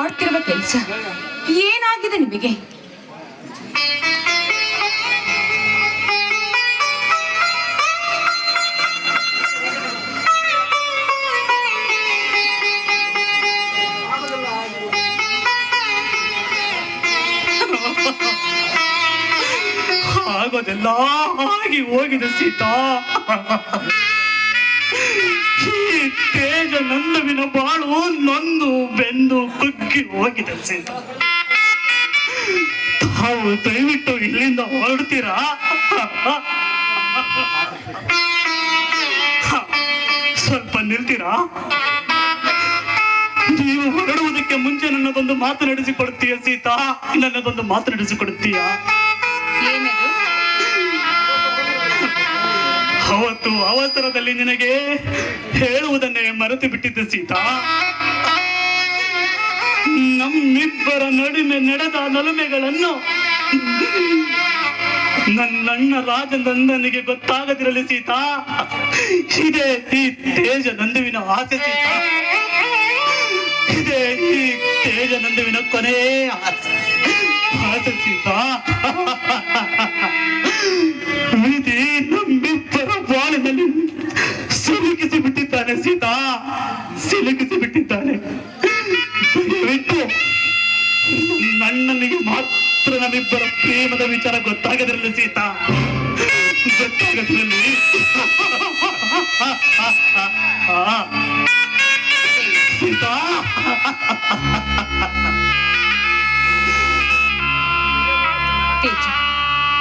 ಮಾಡ್ತಿರುವ ಕೆಲಸ ಏನಾಗಿದೆ ನಿಮಗೆ? ಆಗೋದೆಲ್ಲ ಆಗಿ ಹೋಗಿದೆ ಸೀತಾ. ಈ ತೇಜ ನಂದುವಿನ ಬಾಳು ನೊಂದು ಬೆಂದು ಕುಗ್ಗಿ ಹೋಗಿದೆ ಸೀತಾ. ತಾವು ದಯವಿಟ್ಟು ಇಲ್ಲಿಂದ ಹೊರಡ್ತೀರಾ? ಸ್ವಲ್ಪ ನಿಲ್ತೀರಾ? ನೀವು ಹೊರಡುವುದಕ್ಕೆ ಮುಂಚೆ ನನ್ನದೊಂದು ಮಾತು ನಡೆಸಿಕೊಡ್ತೀಯ ಸೀತಾ? ನನ್ನದೊಂದು ಮಾತು ನಡೆಸಿಕೊಡ್ತೀಯಾ? ಏನದು? ಅವತ್ತು ಅವಸರದಲ್ಲಿ ನಿನಗೆ ಹೇಳುವುದನ್ನೇ ಮರೆತು ಬಿಟ್ಟಿದ್ದೆ ಸೀತಾ. ನಮ್ಮಿಬ್ಬರ ನಡುವೆ ನಡೆದ ನಲುಮೆಗಳನ್ನು ನನ್ನಣ್ಣ ರಾಜನಂದನಿಗೆ ಗೊತ್ತಾಗದಿರಲಿ ಸೀತಾ. ಇದೇ ಈ ತೇಜ ನಂದುವಿನ ಆಸೆ ಸೀತಾ. ಇದೇ ಈ ತೇಜ ನಂದುವಿನ ಕೊನೆ ಆಸೆ ಸೀತಾ. ವಿಧಿ ನಮ್ಮಿಬ್ಬರ ಬಾಳಿನಲ್ಲಿ ಸಿಲುಕಿಸಿ ಬಿಟ್ಟಿದ್ದಾನೆ ಸೀತಾ, ಸಿಲುಕಿಸಿ ಬಿಟ್ಟಿದ್ದಾನೆ. ದಯವಿಟ್ಟು ನನ್ನನಿಗೆ ಮಾತ್ರ ನಮ್ಮಿಬ್ಬರ ಪ್ರೇಮದ ವಿಚಾರ ಗೊತ್ತಾಗದಿರಲಿ ಸೀತಾ, ಗೊತ್ತಾಗದಿರಲಿ. ಸೀತಾ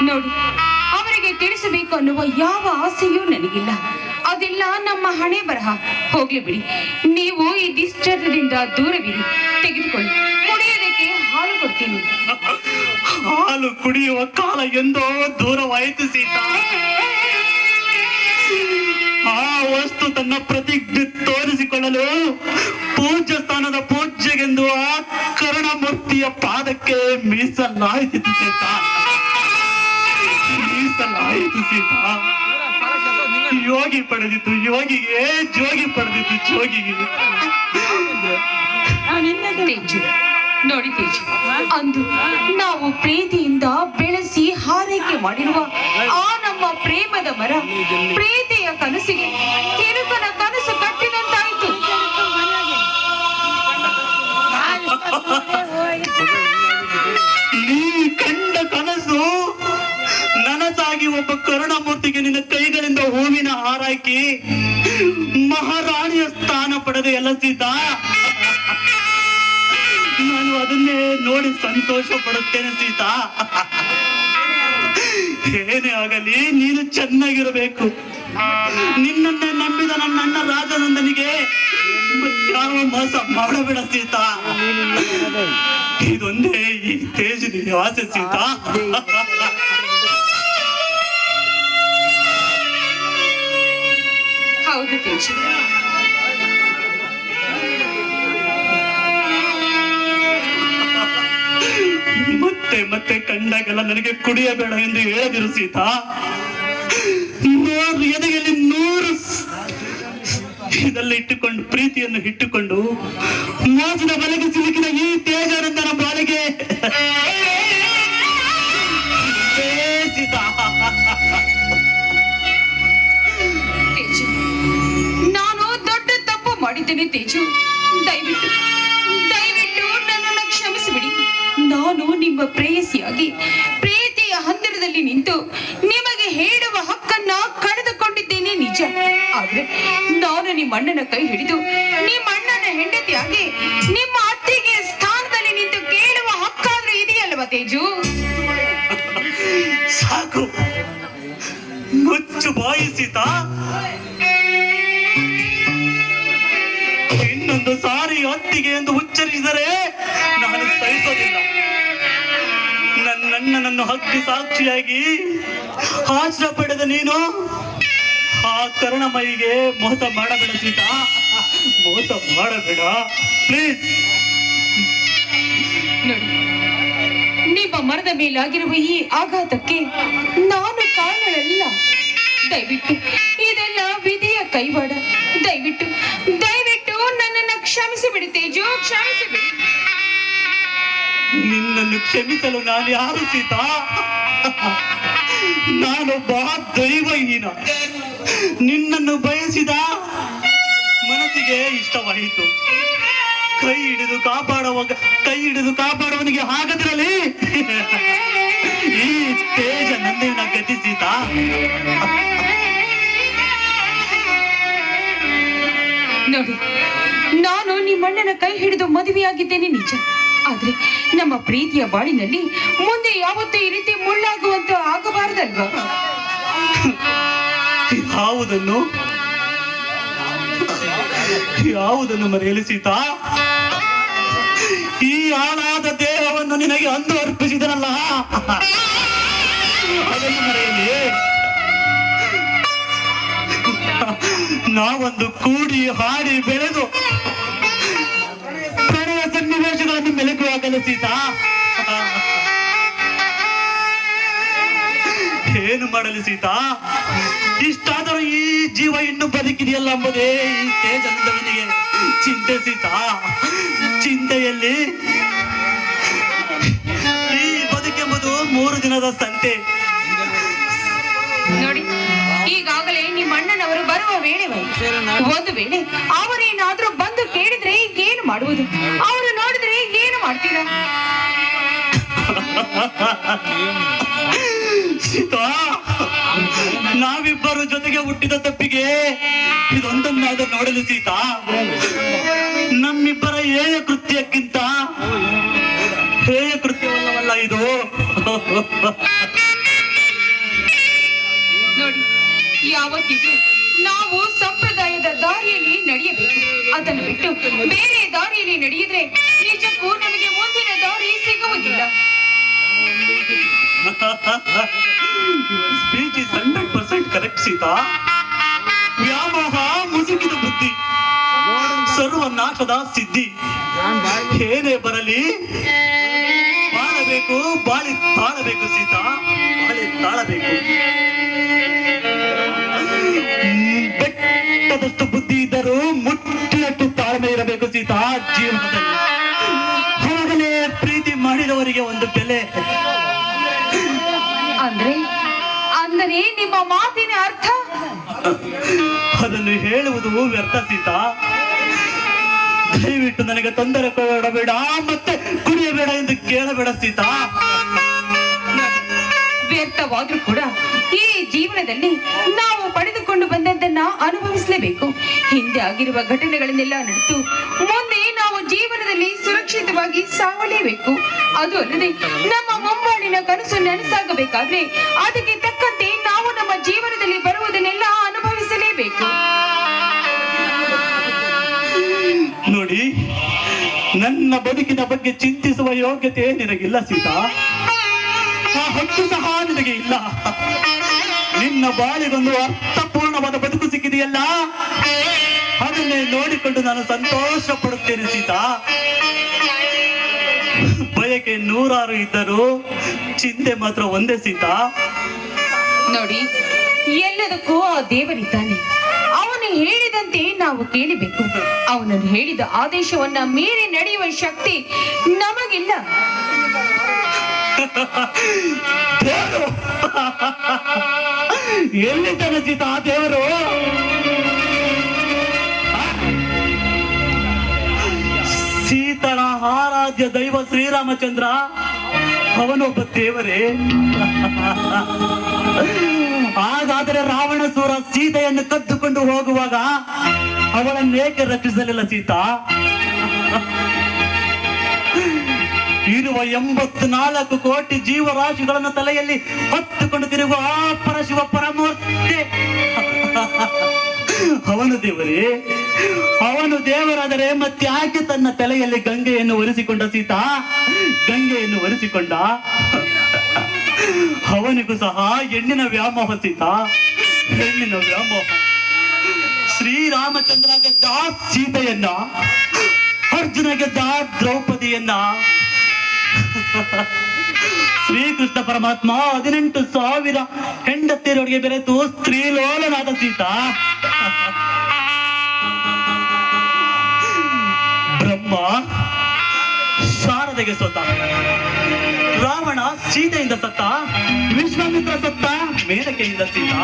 ನೋಡಿ, ಅವರಿಗೆ ತಿಳಿಸಬೇಕು ಅನ್ನುವ ಯಾವ ಆಸೆಯೂ ನನಗಿಲ್ಲ. ಅದೆಲ್ಲ ನಮ್ಮ ಹಣೆ ಬರಹ. ಹೋಗ್ಲಿ ಬಿಡಿ, ನೀವು ಈ ದುಶ್ಚರ್ಯದಿಂದ ದೂರವಿರಿ. ತೆಗೆದುಕೊಳ್ಳಿ, ಕುಡಿಯೋದಕ್ಕೆ ಹಾಲು ಕೊಡ್ತೀನಿ. ಹಾಲು ಕುಡಿಯುವ ಕಾಲ ಎಂದೋ ದೂರವಾಯಿತು ಸೀತಾ. ಆ ವಸ್ತು ತನ್ನ ಪ್ರತಿಜ್ಞೆ ತೋರಿಸಿಕೊಳ್ಳಲು ಪೂಜ್ಯ ಸ್ಥಾನದ ಪೂಜ್ಯಗೆಂದು ಆ ಕರುಣಮೂರ್ತಿಯ ಪಾದಕ್ಕೆ ಮೀಸಲಾಯಿತು ಸೀತಾ, ಮೀಸಲಾಯಿತು ಸೀತಾ. ಯೋಗಿ ಪಡೆದಿತ್ತು ಯೋಗಿಗೆ, ಜೋಗಿ ಪಡೆದಿತ್ತು ಜೋಗಿಗೆ. ನೋಡಿ ತೇಜು, ಅಂದು ನಾವು ಪ್ರೀತಿಯಿಂದ ಬೆಳೆಸಿ ಹಾರೈಕೆ ಮಾಡಿರುವ ಆ ನಮ್ಮ ಪ್ರೇಮದ ಮರ ಪ್ರೀತಿಯ ಕನಸಿಗೆ ತಿರುಕನ ಕನಸು ಕಟ್ಟಿದಂತಾಯಿತು. ನೀ ಕಂಡ ಕನಸು ನನಸಾಗಿ ಒಬ್ಬ ಕರುಣಮೂರ್ತಿಗೆ ನಿನ್ನ ಕೈಗಳಿಂದ ಹೂವಿನ ಹಾರಾಕಿ ಮಹಾರಾಣಿಯ ಸ್ಥಾನ ಪಡೆದ ಎಲ್ಲ ಸೀತಾ. ನಾನು ಅದನ್ನೇ ನೋಡಿ ಸಂತೋಷ ಪಡುತ್ತೇನೆ ಸೀತಾ. ಏನೇ ಆಗಲಿ ನೀನು ಚೆನ್ನಾಗಿರಬೇಕು. ನಿನ್ನನ್ನೇ ನಂಬಿದ ನನ್ನ ಅಣ್ಣ ರಾಜನಂದನಿಗೆ ಯಾವ ಮೋಸ ಮಾಡಬೇಡ ಸೀತಾ. ಇದೊಂದೇ ಈ ತೇಜದ ಆಸೆ ಸೀತಾ. ಹೌದು ತೇಜು, ಮತ್ತೆ ಮತ್ತೆ ಕಂಡಾಗೆಲ್ಲ ನನಗೆ ಕುಡಿಯಬೇಡ ಎಂದು ಹೇಳದಿರು ಸೀತಾ. ಎದೆಯಲ್ಲಿ 100 ಇದೆಲ್ಲ ಇಟ್ಟುಕೊಂಡು ಪ್ರೀತಿಯನ್ನು ಇಟ್ಟುಕೊಂಡು ಮೋಸದ ಬಲೆಗೆ ಸಿಲುಕಿದ ಈ ತೇಜಾನಂದನ ಬಾಳಿಗೆ ಸೀತಾ. ತೇಜು, ನಾನು ದೊಡ್ಡ ತಪ್ಪು ಮಾಡಿದ್ದೇನೆ ತೇಜು. ದಯವಿಟ್ಟು ದಯವಿಟ್ಟು ನನ್ನನ್ನು ಕ್ಷಮಿಸಿಬಿಡಿ. ನಾನು ನಿಮ್ಮ ಪ್ರೇಯಸಿಯಾಗಿ ಪ್ರೀತಿಯ ಹತ್ತಿರದಲ್ಲಿ ನಿಂತು ನಿಮಗೆ ಹೇಳುವ ಹಕ್ಕನ್ನ ಕಳೆದುಕೊಂಡಿದ್ದೇನೆ ನಿಜ. ಆದ್ರೆ ನಾನು ನಿಮ್ಮ ಅಣ್ಣನ ಕೈ ಹಿಡಿದು ನಿಮ್ಮ ಅಣ್ಣನ ಹೆಂಡತಿಯಾಗಿ ನಿಮ್ಮ ಅತ್ತಿಗೆ ಸ್ಥಾನದಲ್ಲಿ ನಿಂತು ಕೇಳುವ ಹಕ್ಕಾದ್ರೂ ಇದೆಯಲ್ವಾ ತೇಜು? ಸಾಕು, ಮುಚ್ಚು ಬಾಯಿ ಸೀತಾ. ಇನ್ನೊಂದು ಸಾರಿ ಅತ್ತಿಗೆ ಎಂದು ಉಚ್ಚರಿಸಿದರೆ ನಾನು ಸಹಿಸೋದಿಲ್ಲ. ನನ್ನನ್ನು ಹಕ್ಕಿ ಸಾಕ್ಷಿಯಾಗಿ ಆಶ್ರಯ ಪಡೆದ ನೀನು ಆ ಕರುಣಮಯಿಗೆ ಮೋಸ ಮಾಡಬೇಡ ಸೀತಾ, ಮೋಸ ಮಾಡಬೇಡ ಪ್ಲೀಸ್. ನೋಡಿ, ನಿಮ್ಮ ಮರದ ಮೇಲಾಗಿರುವ ಈ ಆಘಾತಕ್ಕೆ ನಾನು ಕಾರಣವಲ್ಲ. ದಯವಿಟ್ಟು ಇದೆಲ್ಲ ವಿಧಿಯ ಕೈವಾಡ. ದಯವಿಟ್ಟು ದಯವಿಟ್ಟು ನನ್ನನ್ನು ಕ್ಷಮಿಸಿ ಬಿಡಿ ತೇಜು, ಕ್ಷಮಿಸಿ ಬಿಡಿ. ನಿನ್ನನ್ನು ಕ್ಷಮಿಸಲು ನಾನು ಯಾರು ಸೀತಾ? ನಾನೊಬ್ಬ ದೈವಹೀನ. ನಿನ್ನನ್ನು ಬಯಸಿದ ಮನಸ್ಸಿಗೆ ಇಷ್ಟವಾಯಿತು. ಕೈ ಹಿಡಿದು ಕಾಪಾಡುವನಿಗೆ ಹಾಗದಿರಲಿ. ಈ ತೇಜ ನನ್ನಿನ ಗತಿ ಸೀತಾ. ನೋಡಿ, ನಾನು ನಿಮ್ಮಣ್ಣನ ಕೈ ಹಿಡಿದು ಮದುವೆಯಾಗಿದ್ದೇನೆ ನಿಜ. ಆದ್ರೆ ನಮ್ಮ ಪ್ರೀತಿಯ ಬಾಳಿನಲ್ಲಿ ಮುಂದೆ ಯಾವತ್ತೂ ಈ ರೀತಿ ಮುಳ್ಳಾಗುವಂತ ಆಗಬಾರದಲ್ವಾ? ಯಾವುದನ್ನು ಮರೆಯಲು ಸೀತಾ? ಈ ಹಾಳಾದ ದೇಹವನ್ನು ನಿನಗೆ ಅಂದು ಅರ್ಪಿಸಿದನಲ್ಲ, ಅದನ್ನು ಮರೆಯಲಿ. ನಾವೊಂದು ಕೂಡಿ ಹಾಡಿ ಬೆಳೆದು ಪ್ರಣಯ ಸನ್ನಿವೇಶಗಳನ್ನು ಮೆಲುಕುವಾಗಲು ಸೀತಾ. ಏನು ಮಾಡಲು ಸೀತಾ? ಇಷ್ಟಾದರೂ ಈ ಜೀವ ಇನ್ನು ಬದುಕಿದೆಯಲ್ಲ ಎಂಬುದೇ ಈ ತೇಜನಿಗೆ ಚಿಂತೆ ಸೀತಾ. ಚಿಂತೆಯಲ್ಲಿ ಈ ಬದುಕೆಂಬುದು 3 ದಿನದ ಸಂತೆ. ನೋಡಿ, ಈಗಾಗಲೇ ನಿಮ್ಮ ಅಣ್ಣನವರು ಬರುವ ವೇಳೆವಾಯಿತು. ಒಂದು ವೇಳೆ ಅವರೇನಾದ್ರೂ ಬಂದು ಕೇಳಿದ್ರೆ ಏನು ಮಾಡುವುದು? ಅವರು ನೋಡಿದ್ರೆ ಏನು ಮಾಡ್ತೀರಾ? ಸೀತಾ, ನಾವಿಬ್ಬರು ಜೊತೆಗೆ ಹುಟ್ಟಿದ ತಪ್ಪಿಗೆ ಇದೊಂದನ್ನಾದರೂ ನೋಡಲು ಸೀತಾ. ನಮ್ಮಿಬ್ಬರ ಹೇಯ ಕೃತ್ಯಕ್ಕಿಂತ ಹೇಯ ಕೃತ್ಯವಲ್ಲವಲ್ಲ ಇದು. ನೋಡಿ, ಯಾವತ್ತಿಗೂ ನಾವು ಸಂಪ್ರದಾಯದ ದಾರಿಯಲ್ಲಿ ನಡೆಯಬೇಕು. ಅದನ್ನು ಬಿಟ್ಟು ಬೇರೆ ದಾರಿಯಲ್ಲಿ ನಡೆಯಿದ್ರೆ ನಿಜಕ್ಕೂ ನಮಗೆ ಮುಂದಿನ ದಾರಿ ಸಿಗುವುದಿಲ್ಲ. Speech is 100% correct Sita. ವ್ಯಾಮೋಹ ಮುಸುಕಿದ ಬುದ್ಧಿ, ಸರ್ವನಾಶದ ಸಿದ್ಧಿ. ಏನೇ ಬರಲಿ ಬಾಳಬೇಕು, ಬಾಳಿ ತಾಳಬೇಕು ಸೀತಾ, ಬಾಳಿ ತಾಳಬೇಕು. ಬೆಟ್ಟದಷ್ಟು ಬುದ್ಧಿ ಇದ್ದರೂ ಮುಟ್ಟಿನಷ್ಟು ತಾಳ್ಮೆ ಇರಬೇಕು ಸೀತಾ ಜೀವನದಲ್ಲಿ. ಹಾಗಲೇ ಪ್ರೀತಿ ಮಾಡಿದವರಿಗೆ ಒಂದು ಬೆಲೆ. ಅಂದರೆ ನಿಮ್ಮ ಮಾತಿನ ಅರ್ಥ? ಅದನ್ನು ಹೇಳುವುದು ವ್ಯರ್ಥ ಸೀತಾ. ದಯವಿಟ್ಟು ನನಗೆ ತೊಂದರೆ ಕೊಡಬೇಡ, ಮತ್ತೆ ಕುಡಿಯಬೇಡ ಎಂದು ಕೇಳಬೇಡ ಸೀತಾ. ವ್ಯರ್ಥವಾದ್ರೂ ಕೂಡ ಈ ಜೀವನದಲ್ಲಿ ನಾವು ಪಡೆದುಕೊಂಡು ಬಂದದ್ದನ್ನ ಅನುಭವಿಸಲೇಬೇಕು. ಹಿಂದೆ ಆಗಿರುವ ಘಟನೆಗಳನ್ನೆಲ್ಲ ನಡೆದು ಮುಂದೆ ನಾವು ಜೀವನದಲ್ಲಿ ಸುರಕ್ಷಿತವಾಗಿ ಸಾಗಲೇಬೇಕು. ಅದು ಅಲ್ಲದೆ ನಮ್ಮ ಮುಂಬಾಳಿನ ಕನಸು ನನಸಾಗಬೇಕಾದ್ರೆ ಅದಕ್ಕೆ ತಕ್ಕಂತೆ ನಾವು ನಮ್ಮ ಜೀವನದಲ್ಲಿ ಬರುವುದನ್ನೆಲ್ಲ ಅನುಭವಿಸಲೇಬೇಕು. ನೋಡಿ, ನನ್ನ ಬದುಕಿನ ಬಗ್ಗೆ ಚಿಂತಿಸುವ ಯೋಗ್ಯತೆ ನಿನಗಿಲ್ಲ ಸೀತಾ. ಆ ಹಕ್ಕು ಸಹ ನಿನಗೆ ಇಲ್ಲ. ನಿನ್ನ ಬಾಳಿಗೊಂದು ಅರ್ಥಪೂರ್ಣವಾದ ಬದುಕು ಸಿಕ್ಕಿದೆಯಲ್ಲ, ಅದನ್ನೇ ನೋಡಿಕೊಂಡು ನಾನು ಸಂತೋಷ ಪಡುತ್ತೇನೆ ಸೀತಾ. ಬಯಕೆ 100 ಇದ್ದರೂ ಚಿಂತೆ ಮಾತ್ರ ಒಂದೇ ಸೀತಾ. ನೋಡಿ, ಎಲ್ಲದಕ್ಕೂ ಆ ದೇವರಿದ್ದಾನೆ. ಅವನು ಹೇಳಿದಂತೆ ನಾವು ಕೇಳಬೇಕು. ಅವನನ್ನು ಹೇಳಿದ ಆದೇಶವನ್ನ ಮೀರಿ ನಡೆಯುವ ಶಕ್ತಿ ನಮಗಿಲ್ಲ. ದೇವರು ಎಲ್ಲಿದ್ದಾನೆ ಸೀತಾ? ದೇವರು ಸೀತನ ಆರಾಧ್ಯ ದೈವ ಶ್ರೀರಾಮಚಂದ್ರ, ಅವನೊಬ್ಬ ದೇವರೇ. ಹಾಗಾದರೆ ರಾವಣಸೂರ ಸೀತೆಯನ್ನು ಕದ್ದುಕೊಂಡು ಹೋಗುವಾಗ ಅವಳನ್ನೇಕೆ ರಕ್ಷಿಸಲಿಲ್ಲ ಸೀತಾ? ಇರುವ 84 ಕೋಟಿ ಜೀವರಾಶಿಗಳನ್ನು ತಲೆಯಲ್ಲಿ ಹೊತ್ತುಕೊಂಡು ತಿರುಗುವ ಆ ಪರಶಿವ ಪರಮೂರ್ತಿ ಅವನು ದೇವರೇ. ಅವನು ದೇವರಾದರೆ ಮತ್ತ್ಯಾಕೆ ತನ್ನ ತಲೆಯಲ್ಲಿ ಗಂಗೆಯನ್ನು ಒರೆಸಿಕೊಂಡ ಸೀತಾ? ಗಂಗೆಯನ್ನು ಒರೆಸಿಕೊಂಡ. ಅವನಿಗೂ ಸಹ ಹೆಣ್ಣಿನ ವ್ಯಾಮೋಹ ಸೀತಾ, ಹೆಣ್ಣಿನ ವ್ಯಾಮೋಹ. ಶ್ರೀರಾಮಚಂದ್ರ ಗೆದ್ದ ಸೀತೆಯನ್ನ, ಅರ್ಜುನ ಗೆದ್ದ ದ್ರೌಪದಿಯನ್ನ. ಶ್ರೀಕೃಷ್ಣ ಪರಮಾತ್ಮ 18,000 ಹೆಂಡತಿಯರೊಳಗೆ ಬೆರೆತು ಸ್ತ್ರೀಲೋಲನಾದ ಸೀತಾ. ಬ್ರಹ್ಮ ಶಾರದೆ ಶಾರದೆಗೆ ಸೋತ, ರಾವಣ ಸೀತೆಯಿಂದ ಸತ್ತ, ವಿಶ್ವಾಮಿತ್ರ ಸತ್ತ, ಮೇನಕೆಯಿಂದ ಸೀತ.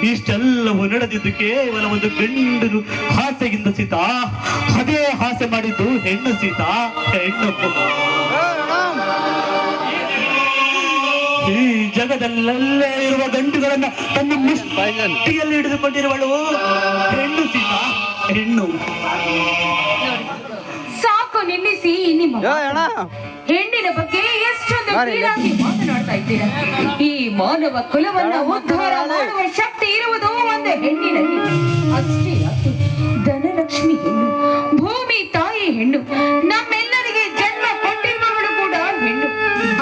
ಇಷ್ಟೆಲ್ಲವೂ ನಡೆದಿದ್ದು ಕೇವಲ ಒಂದು ಗಂಡು ಹಾಸ್ಯದಿಂದ ಸೀತ. ಅದೇ ಹಾಸ್ಯ ಮಾಡಿದ್ದು ಹೆಣ್ಣು ಸೀತ, ಹೆಣ್ಣು. ಈ ಜಗದಲ್ಲೇ ಇರುವ ಗಂಡುಗಳನ್ನ ತನ್ನ ಮುಷ್ಟಿಯಲ್ಲಿ ಹಿಡಿದುಕೊಂಡಿರುವಳು ಹೆಣ್ಣು ಸೀತ, ಹೆಣ್ಣು. ಸಾಕು ನಿಲ್ಲಿಸಿ. ನಿಮ್ಮ ಹೆಣ್ಣಿನ ಬಗ್ಗೆ ಎಷ್ಟೊಂದು ಕೀಳಾಗಿ ಮಾತನಾಡ್ತಾ ಇದ್ದೀರಾ. ಈ ಮಾನವ ಕುಲವನ್ನ ಉದ್ಧಾರ ಮಾಡುವ ಶಕ್ತಿ ಇರುವುದು ಒಂದು ಹೆಣ್ಣಿನಲ್ಲಿ ಅಷ್ಟೇ. ಅದು ಧನಲಕ್ಷ್ಮಿ ಹೆಣ್ಣು, ಭೂಮಿ ತಾಯಿ ಹೆಣ್ಣು, ನಮ್ಮೆಲ್ಲರಿಗೆ ಜನ್ಮ ಕೊಟ್ಟಿರುವವಳು ಕೂಡ ಹೆಣ್ಣು.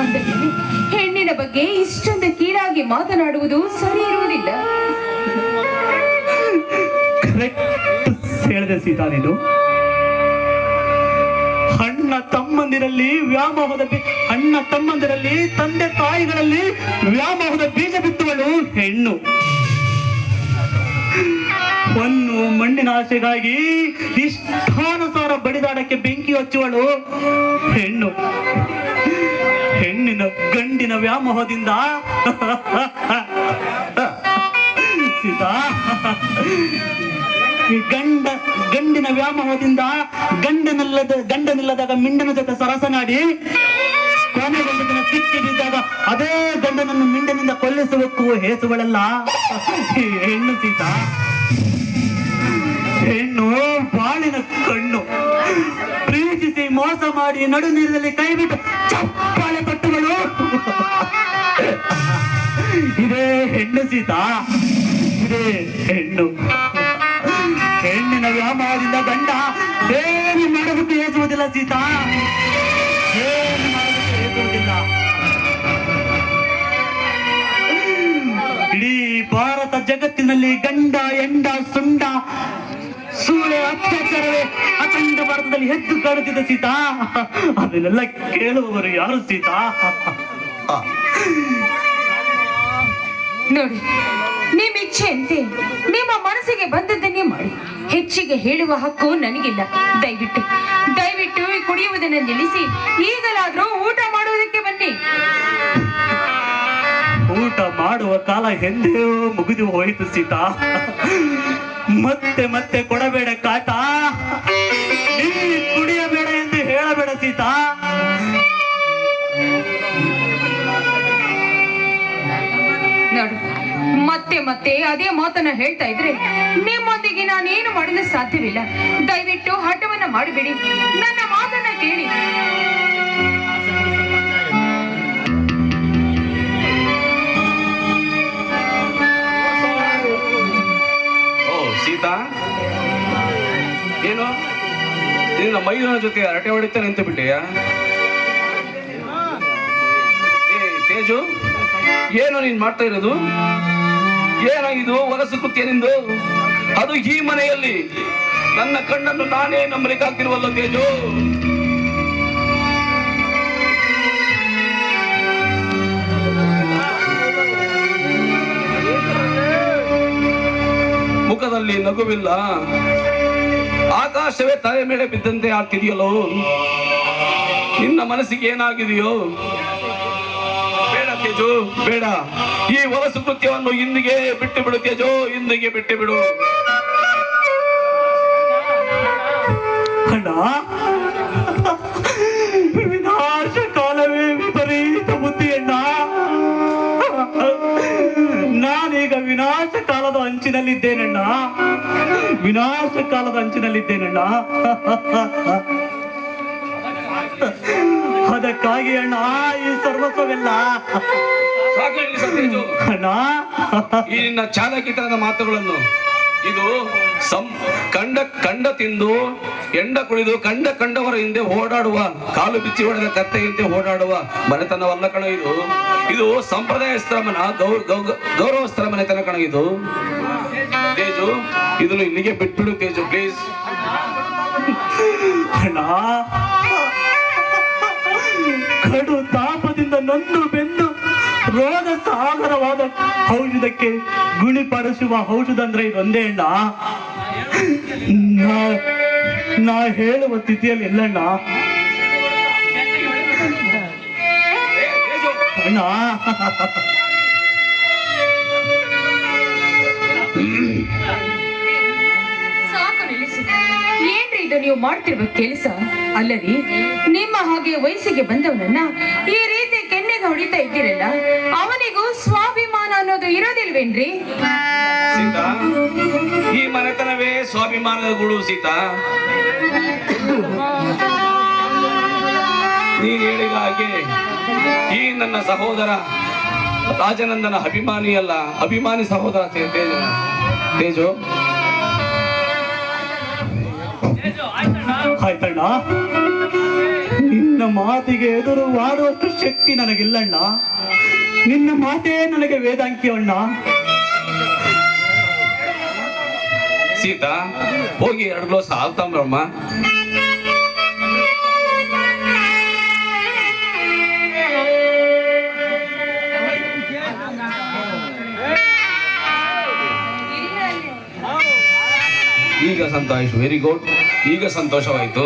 ಅಂದಮೇಲೆ ಹೆಣ್ಣಿನ ಬಗ್ಗೆ ಇಷ್ಟೊಂದು ಕೀಳಾಗಿ ಮಾತನಾಡುವುದು ಸರಿ ಇರುವುದಿಲ್ಲ. ಹೇಳಿದೆ ಸೀತಾ, ನೀನು ಅಣ್ಣ ತಮ್ಮಂದಿರಲ್ಲಿ ವ್ಯಾಮೋಹದ ಅಣ್ಣ ತಮ್ಮಂದಿರಲ್ಲಿ ತಂದೆ ತಾಯಿಗಳಲ್ಲಿ ವ್ಯಾಮೋಹದ ಬೀಜ ಬಿತ್ತುವಳು ಹೆಣ್ಣು. ಹೊನ್ನು ಮಣ್ಣಿನ ಆಸೆಗಾಗಿ ಇಷ್ಟಾನುಸಾರ ಬಡಿದಾಡಕ್ಕೆ ಬೆಂಕಿ ಹಚ್ಚುವಳು ಹೆಣ್ಣು. ಹೆಣ್ಣಿನ ಗಂಡಿನ ವ್ಯಾಮೋಹದಿಂದ ಸೀತಾ, ಗಂಡಿನ ವ್ಯಾಮೋಹದಿಂದ ಗಂಡನಿಲ್ಲದಾಗ ಮಿಂಡನ ಜೊತೆ ಸರಸನಾಡಿ ಕೊನೆಗೊಂದು ದಿನ ಸಿಕ್ಕಿ ಬಿದ್ದಾಗ ಅದೇ ಗಂಡನನ್ನು ಮಿಂಡನಿಂದ ಕೊಲ್ಲಿಸುವಕ್ಕೂ ಹೇಸುಗಳಲ್ಲ ಹೆಣ್ಣು ಸೀತಾ. ಹೆಣ್ಣು ಬಾಳಿನ ಕಣ್ಣು. ಪ್ರೀತಿಸಿ ಮೋಸ ಮಾಡಿ ನಡು ನೀರಿನಲ್ಲಿ ಕೈ ಬಿಟ್ಟು ಚಪ್ಪಾಳೆ ತಟ್ಟುಗಳು ಇದೇ ಹೆಣ್ಣು ಸೀತಾ, ಇದೇ ಹೆಣ್ಣು. ಹೆಣ್ಣಿನ ವ್ಯಾಮೋಹದಿಂದ ಗಂಡ ಏನು ಮಾಡೋದಕ್ಕೆ ಹೇಸುವುದಿಲ್ಲ ಸೀತಾ, ಏನು ಮಾಡೋದಕ್ಕೆ ಹೇಸುವುದಿಲ್ಲ. ಇಡೀ ಭಾರತ ಜಗತ್ತಿನಲ್ಲಿ ಗಂಡ ಎಂಡ ಸುಂಡ ಸೂಳೆ ಅತ್ಯಾಚಾರವೇ ಅಖಂಡ ಭಾರತದಲ್ಲಿ ಎದ್ದು ಕಾಣುತ್ತಿದೆ ಸೀತಾ. ಅದನ್ನೆಲ್ಲ ಕೇಳುವವರು ಯಾರು ಸೀತಾ? ನೋಡಿ, ನಿಮ್ಮ ಇಚ್ಛೆಯಂತೆ ನಿಮ್ಮ ಮನಸ್ಸಿಗೆ ಬಂದದ್ದನ್ನೇ ಮಾಡಿ. ಹೆಚ್ಚಿಗೆ ಹೇಳುವ ಹಕ್ಕು ನನಗಿಲ್ಲ. ದಯವಿಟ್ಟು ದಯವಿಟ್ಟು ಕುಡಿಯುವುದನ್ನು ನಿಲ್ಲಿಸಿ ಈಗಲಾದ್ರೂ ಊಟ ಮಾಡುವುದಕ್ಕೆ ಬನ್ನಿ. ಊಟ ಮಾಡುವ ಕಾಲ ಎಂದೇ ಮುಗಿದು ಹೋಯಿತು ಸೀತಾ. ಮತ್ತೆ ಮತ್ತೆ ಕೊಡಬೇಡ ಕಾಟ, ನೀ ಕುಡಿಯಬೇಡ ಎಂದು ಹೇಳಬೇಡ ಸೀತಾ. ನೋಡು, ಮತ್ತೆ ಮತ್ತೆ ಅದೇ ಮಾತನ್ನ ಹೇಳ್ತಾ ಇದ್ರೆ ನಿಮ್ಮೊಂದಿಗೆ ನಾನೇನು ಮಾಡಲು ಸಾಧ್ಯವಿಲ್ಲ. ದಯವಿಟ್ಟು ಹಠವನ್ನ ಮಾಡಬೇಡಿ, ನನ್ನ ಮಾತನ್ನ ಕೇಳಿ. ಓ ಸೀತಾ, ಏನು ನಿನ್ನ ಮೈದನ ಜೊತೆ ಹರಟೆ ಹೊಡಿತಾನೆ ನಿಂತು ಬಿಟ್ಟೆಯಾ? ತೇಜು, ಏನೋ ನೀನ್ ಮಾಡ್ತಾ ಇರೋದು? ಏನೋ ಇದು ವಲಸು ಕೃತ್ಯ ನಿಂದು? ಅದು ಈ ಮನೆಯಲ್ಲಿ ನನ್ನ ಕಣ್ಣನ್ನು ನಾನೇ ನಂಬಲಿಕ್ಕಾಗ್ತಿರುವಲ್ಲ ತೇಜು. ಮುಖದಲ್ಲಿ ನಗುವಿಲ್ಲ, ಆಕಾಶವೇ ತಲೆ ಮೇಲೆ ಬಿದ್ದಂತೆ ಆಗ್ತಿದೆಯಲ್ಲೋ. ನಿನ್ನ ಮನಸ್ಸಿಗೆ ಏನಾಗಿದೆಯೋ? ಬೇಡ ತೇಜು, ಬೇಡ. ಈ ವಲಸು ಕೃತ್ಯವನ್ನು ಇಂದಿಗೆ ಬಿಟ್ಟು ಬಿಡು ತೇಜು, ಇಂದಿಗೆ ಬಿಟ್ಟು ಬಿಡು. ಅಣ್ಣ, ವಿನಾಶ ಕಾಲವೇ ವಿಪರೀತ ಬುದ್ಧಿ ಅಣ್ಣ. ನಾನೀಗ ವಿನಾಶ ಕಾಲದ ಅಂಚಿನಲ್ಲಿದ್ದೇನಣ್ಣ, ವಿನಾಶ ಕಾಲದ ಅಂಚಿನಲ್ಲಿದ್ದೇನಣ್ಣ. ಅದಕ್ಕಾಗಿ ಅಣ್ಣ ಈ ಸರ್ವಸ್ವವೆಲ್ಲ ಅಣ್ಣ. ಈ ನಿನ್ನ ಚಾಲಕಿತನದ ಮಾತುಗಳನ್ನು, ಇದು ಕಂಡ ತಿಂದು ಎಂಡ ಕುಡಿದು ಕಂಡವರ ಹಿಂದೆ ಓಡಾಡುವ, ಕಾಲು ಬಿಚ್ಚಿ ಹೊಡೆದ ಕತ್ತೆಯಂತೆ ಓಡಾಡುವ ಮನೆತನವಲ್ಲ ಕಣ ಇದು. ಇದು ಸಂಪ್ರದಾಯಸ್ಥ ಮನ, ಗೌರವಸ್ಥ ಮನೆತನ ಕಣ ಇದು. ತೇಜು, ಇದನ್ನು ಇಲ್ಲಿಗೆ ಬಿಟ್ಬಿಡು ತೇಜು, ಪ್ಲೀಸ್. ಅಣ್ಣ, ಕಡು ತಾಪದಿಂದ ನೊಂದು ಬೆಂದು ರೋಗ ಸಾಗರವಾದ ಔಷಧಕ್ಕೆ ಗುಣಿಪಡಿಸುವ ಔಷಧ ಅಂದ್ರೆ ಇದೊಂದೇ ಅಣ್ಣ. ನಾ ಹೇಳುವ ಸ್ಥಿತಿಯಲ್ಲಿ ಇಲ್ಲಣ್ಣ. ಅಣ್ಣ ಸಾಕು ನಿಲ್ಲಿಸಿ. ಏನ್ರಿ ಇದು ನೀವು ಮಾಡ್ತಿರುವ ಕೆಲಸ? ಅಲ್ಲರಿ, ನಿಮ್ಮ ಹಾಗೆ ವಯಸ್ಸಿಗೆ ಬಂದವನನ್ನ ಈ ರೀತಿ ಕೆನ್ನೆಗೆ ಹೊಡಿತಾ ಇದ್ದೀರಲ್ಲ, ಅವನಿಗೂ ಸ್ವಾಭಿಮಾನ ಅನ್ನೋದು ಇರೋದಿಲ್ವೇನ್ರಿ? ಸೀತಾ, ಈ ಮನೆತನವೇ ಸ್ವಾಭಿಮಾನದ ಗೂಡು ಸೀತಾ. ನೀನು ಹೇಳಿದ ಹಾಗೆ ಈ ನನ್ನ ಸಹೋದರ ರಾಜನಂದನ ಅಭಿಮಾನಿಯಲ್ಲ, ಅಭಿಮಾನಿ ಸಹೋದರ ತೇಜು. ಆಯ್ತಣ್ಣ, ನಿನ್ನ ಮಾತಿಗೆ ಎದುರು ಆಡುವಷ್ಟು ಶಕ್ತಿ ನನಗಿಲ್ಲಣ್ಣ. ನಿನ್ನ ಮಾತೇ ನನಗೆ ವೇದಾಂಕಿ ಅಣ್ಣ. ಸೀತಾ, ಹೋಗಿ 2 ಗ್ಲಾಸ್ ಹಾಲು ತಗೊಂಬರಮ್ಮ. ಈಗ ಸಂತೋಷ, ವೆರಿ ಗುಡ್. ಈಗ ಸಂತೋಷವಾಯಿತು.